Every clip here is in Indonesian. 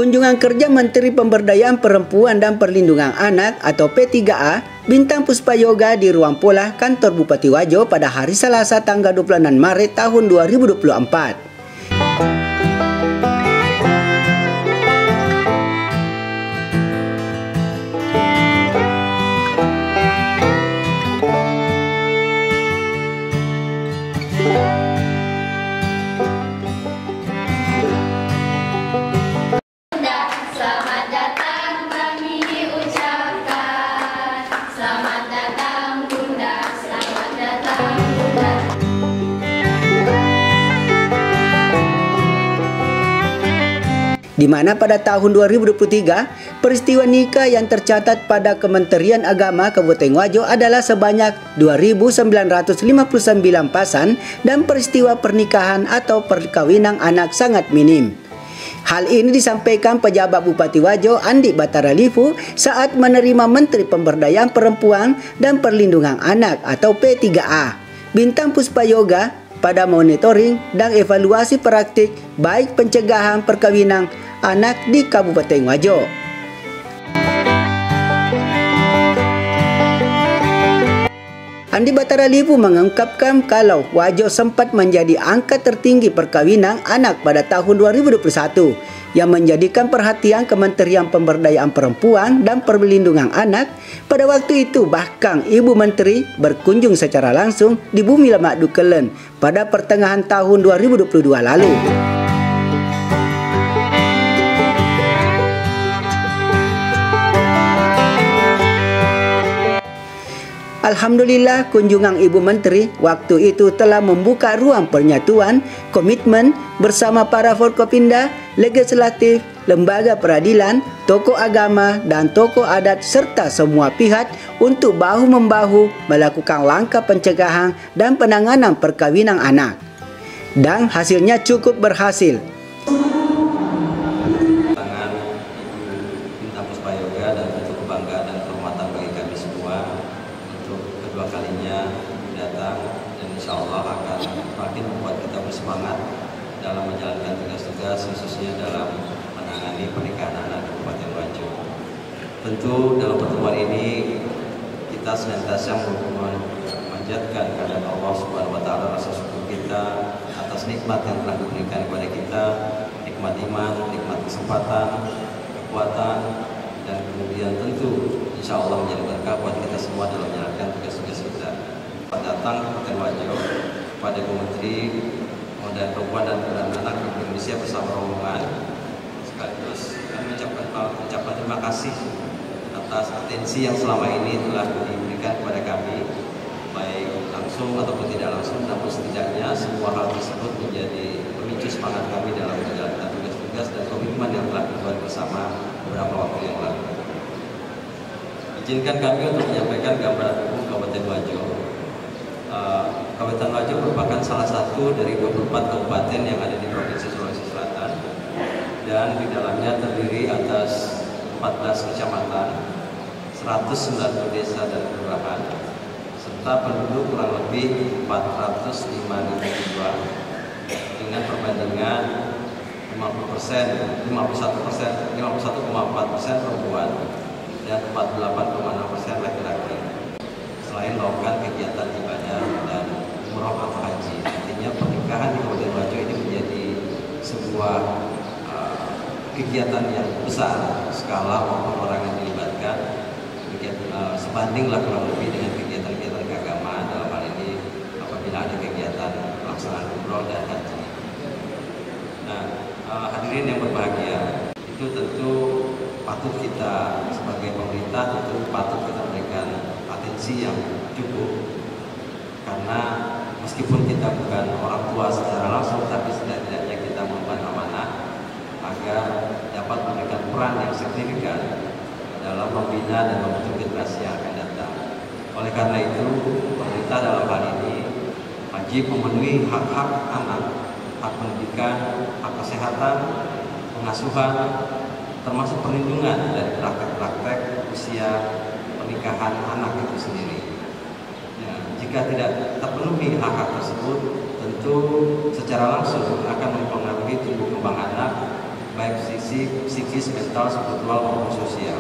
Kunjungan kerja Menteri Pemberdayaan Perempuan dan Perlindungan Anak atau P3A Bintang Puspayoga di Ruang Polah Kantor Bupati Wajo pada hari Selasa tanggal 26 Maret tahun 2024. Di mana pada tahun 2023, peristiwa nikah yang tercatat pada Kementerian Agama Kabupaten Wajo adalah sebanyak 2.959 pasan dan peristiwa pernikahan atau perkawinan anak sangat minim. Hal ini disampaikan pejabat Bupati Wajo Andi Batara Lifu saat menerima Menteri Pemberdayaan Perempuan dan Perlindungan Anak atau P3A Bintang Puspayoga pada monitoring dan evaluasi praktik baik pencegahan perkawinan anak di Kabupaten Wajo. Andi Batara Lifu mengungkapkan kalau Wajo sempat menjadi angka tertinggi perkawinan anak pada tahun 2021 yang menjadikan perhatian Kementerian Pemberdayaan Perempuan dan Perlindungan Anak. Pada waktu itu bahkan Ibu Menteri berkunjung secara langsung di Bumi Lemak Dukelen pada pertengahan tahun 2022 lalu. Alhamdulillah, kunjungan Ibu Menteri waktu itu telah membuka ruang penyatuan, komitmen bersama para Forkopimda, legislatif, lembaga peradilan, tokoh agama dan tokoh adat serta semua pihak untuk bahu-membahu melakukan langkah pencegahan dan penanganan perkawinan anak. Dan hasilnya cukup berhasil. Bintang Puspayoga dan bentuk kebanggaan dan kehormatan bagi kami semua untuk kedua kalinya datang, dan insya Allah akan makin membuat kita bersemangat dalam menjalankan tugas-tugas khususnya dalam menangani pernikahan anak di Kabupaten Wajo. Tentu dalam pertemuan ini kita senantiasa memanjatkan kepada Allah Subhanahu Wa Taala rasa syukur kita atas nikmat yang telah diberikan kepada kita, nikmat iman, nikmat kesempatan, kekuatan, dan kemudian tentu insya Allah menjadi berkah buat kita semua dalam menjalankan tugas-tugas kita. Datang ke Kabupaten Wajo pada Ibu Menteri Pemberdayaan Perempuan dan Perlindungan Anak Republik Indonesia bersama rombongan, sekaligus kami mengucapkan terima kasih atas atensi yang selama ini telah diberikan kepada kami, baik langsung ataupun tidak langsung, namun setidaknya semua hal tersebut menjadi pemicu semangat kami dalam menjalankan tugas-tugas dan komitmen yang telah dibuat bersama beberapa waktu yang lalu. Izinkan kami untuk menyampaikan gambaran umum Kabupaten Wajo. Kabupaten Wajo merupakan salah satu dari 24 kabupaten yang ada di Provinsi Sulawesi Selatan, dan di dalamnya terdiri atas 14 kecamatan, 190 desa dan kelurahan, serta penduduk kurang lebih 405.000 jiwa dengan perbandingan 51,4% perempuan dan 48,6% laki-laki. Selain melakukan kegiatan ibadah dan umroh atau haji, artinya pernikahan di Kabupaten Wajo ini menjadi sebuah kegiatan yang besar skala maupun orang yang dilibatkan, sebandinglah kurang lebih dengan kegiatan-kegiatan keagamaan dalam hal ini apabila ada kegiatan pelaksanaan umroh dan haji. Nah, hadirin yang berbahagia, itu tentu patut kita sebagai pemerintah tentu patut kita berikan atensi yang cukup, karena meskipun kita bukan orang tua secara langsung, tapi setidaknya kita mempunyai amanah agar dapat memberikan peran yang signifikan dalam membina dan membentuk generasi yang akan datang. Oleh karena itu, pemerintah dalam hal ini wajib memenuhi hak-hak anak, hak pendidikan, hak kesehatan, pengasuhan, termasuk perlindungan dari praktek-praktek usia pernikahan anak itu sendiri. Ya, jika tidak terpenuhi hak-hak tersebut, tentu secara langsung akan mempengaruhi tumbuh kembang anak, baik sisi psikis psikis, mental, spiritual maupun sosial.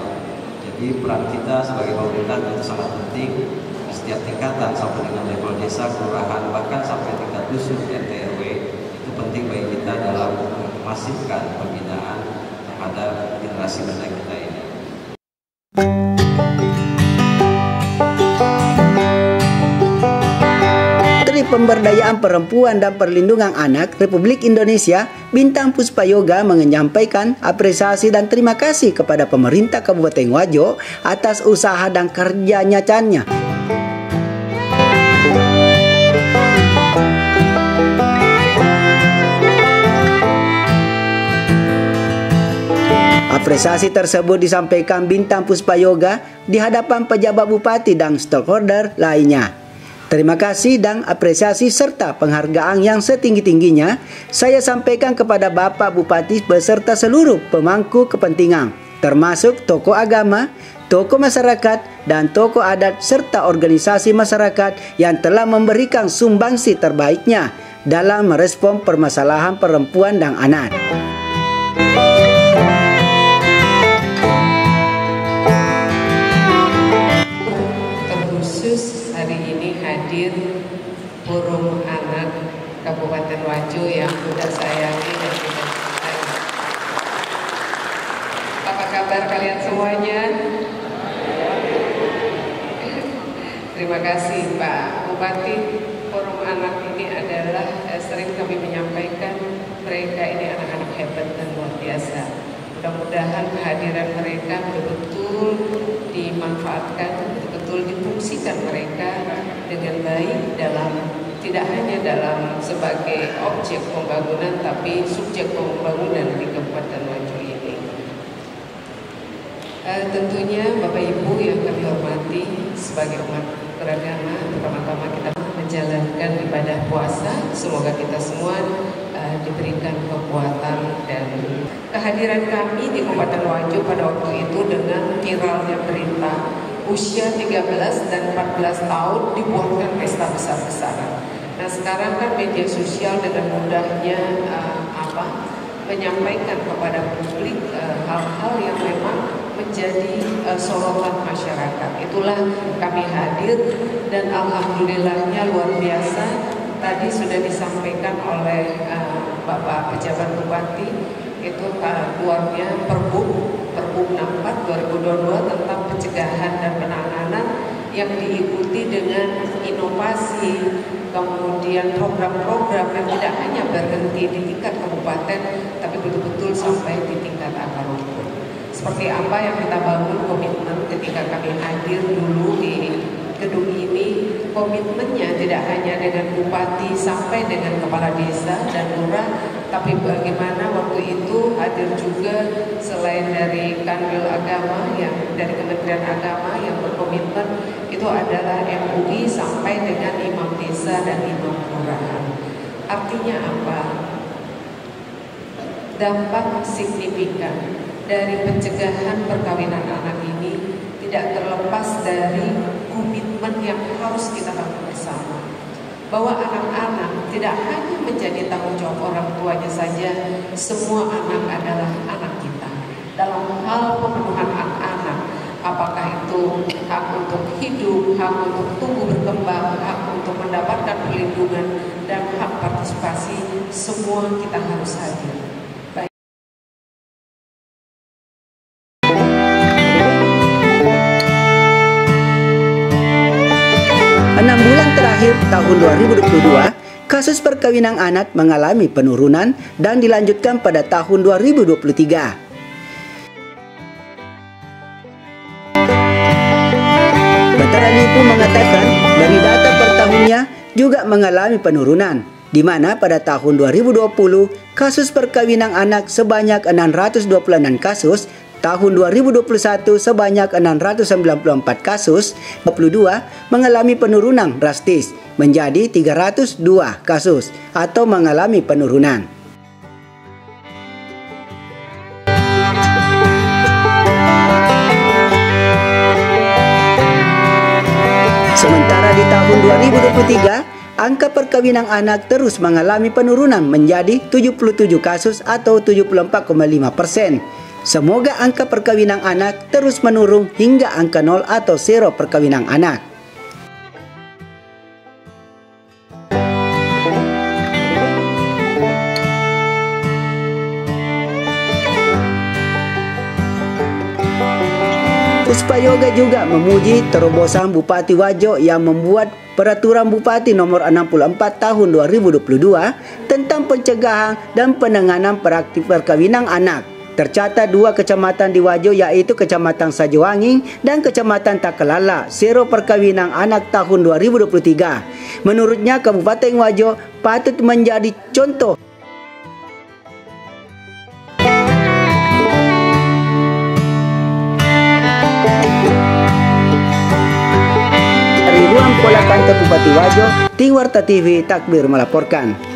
Jadi peran kita sebagai pemerintah itu sangat penting di setiap tingkatan sampai dengan level desa, kelurahan, bahkan sampai tingkat dusun RT RW. Itu penting bagi kita dalam memasifkan pembinaan terhadap generasi muda kita ini. Pemberdayaan Perempuan dan Perlindungan Anak Republik Indonesia, Bintang Puspayoga menyampaikan apresiasi dan terima kasih kepada pemerintah Kabupaten Wajo atas usaha dan kerja nyatanya. Apresiasi tersebut disampaikan Bintang Puspayoga di hadapan pejabat bupati dan stakeholder lainnya. Terima kasih dan apresiasi serta penghargaan yang setinggi-tingginya saya sampaikan kepada Bapak Bupati beserta seluruh pemangku kepentingan, termasuk tokoh agama, tokoh masyarakat, dan tokoh adat serta organisasi masyarakat yang telah memberikan sumbangsi terbaiknya dalam merespon permasalahan perempuan dan anak. Hadir Forum Anak Kabupaten Wajo yang sudah sayangi dan juga cintai. Apa kabar kalian semuanya? Terima kasih Pak Bupati. Forum Anak ini adalah sering kami menyampaikan mereka ini anak-anak hebat dan luar biasa. Mudah-mudahan kehadiran mereka betul-betul dimanfaatkan, betul-betul difungsikan mereka dengan baik dalam tidak hanya dalam sebagai objek pembangunan tapi subjek pembangunan di Kabupaten Wajo ini. Tentunya Bapak Ibu yang kami hormati sebagai umat beragama, pertama-tama kita menjalankan ibadah puasa. Semoga kita semua diberikan kekuatan dan kehadiran kami di Kabupaten Wajo pada waktu itu dengan viralnya berita usia 13 dan 14 tahun dibuatkan pesta besar-besaran. Nah sekarang kan media sosial dengan mudahnya menyampaikan kepada publik hal-hal yang memang menjadi sorotan masyarakat. Itulah kami hadir dan alhamdulillahnya luar biasa. Tadi sudah disampaikan oleh Bapak Pejabat Bupati itu keluarnya Perbup 64 2022 tentang pencegahan dan penanganan yang diikuti dengan inovasi, kemudian program-program yang tidak hanya berhenti di tingkat kabupaten tapi betul-betul sampai di tingkat akar rumput. Seperti apa yang kita bangun komitmen ketika kami hadir dulu di gedung ini, komitmennya tidak hanya dengan bupati sampai dengan kepala desa dan lurah, tapi bagaimana waktu itu hadir juga selain dari Kanwil Agama yang dari Kementerian Agama yang berkomitmen itu adalah MUI sampai dengan imam desa dan imam kelurahan. Artinya apa? Dampak signifikan dari pencegahan perkawinan anak ini tidak terlepas dari komitmen yang harus kita lakukan bersama. Bahwa anak-anak tidak hanya menjadi tanggung jawab orang tuanya saja, semua anak adalah anak kita. Dalam hal pemenuhan hak-anak, apakah itu hak untuk hidup, hak untuk tumbuh berkembang, hak untuk mendapatkan perlindungan, dan hak partisipasi, semua kita harus hadir. 6 bulan terakhir tahun 2022, kasus perkawinan anak mengalami penurunan dan dilanjutkan pada tahun 2023. Batara Lipu mengatakan dari data per tahunnya juga mengalami penurunan, di mana pada tahun 2020 kasus perkawinan anak sebanyak 626 kasus, tahun 2021 sebanyak 694 kasus, 22 mengalami penurunan drastis menjadi 302 kasus atau mengalami penurunan. Sementara di tahun 2023, angka perkawinan anak terus mengalami penurunan menjadi 77 kasus atau 74,5%. Semoga angka perkawinan anak terus menurun hingga angka 0 atau 0 perkawinan anak. Puspa Yoga juga memuji terobosan Bupati Wajo yang membuat Peraturan Bupati Nomor 64 Tahun 2022 tentang pencegahan dan penanganan praktik perkawinan anak. Tercatat 2 kecamatan di Wajo yaitu Kecamatan Sajoangin dan Kecamatan Takalala, 0 perkawinan anak tahun 2023. Menurutnya Kabupaten Wajo patut menjadi contoh Ruang Pola Kantor Bupati Wajo. Tim Warta TV Takbir melaporkan.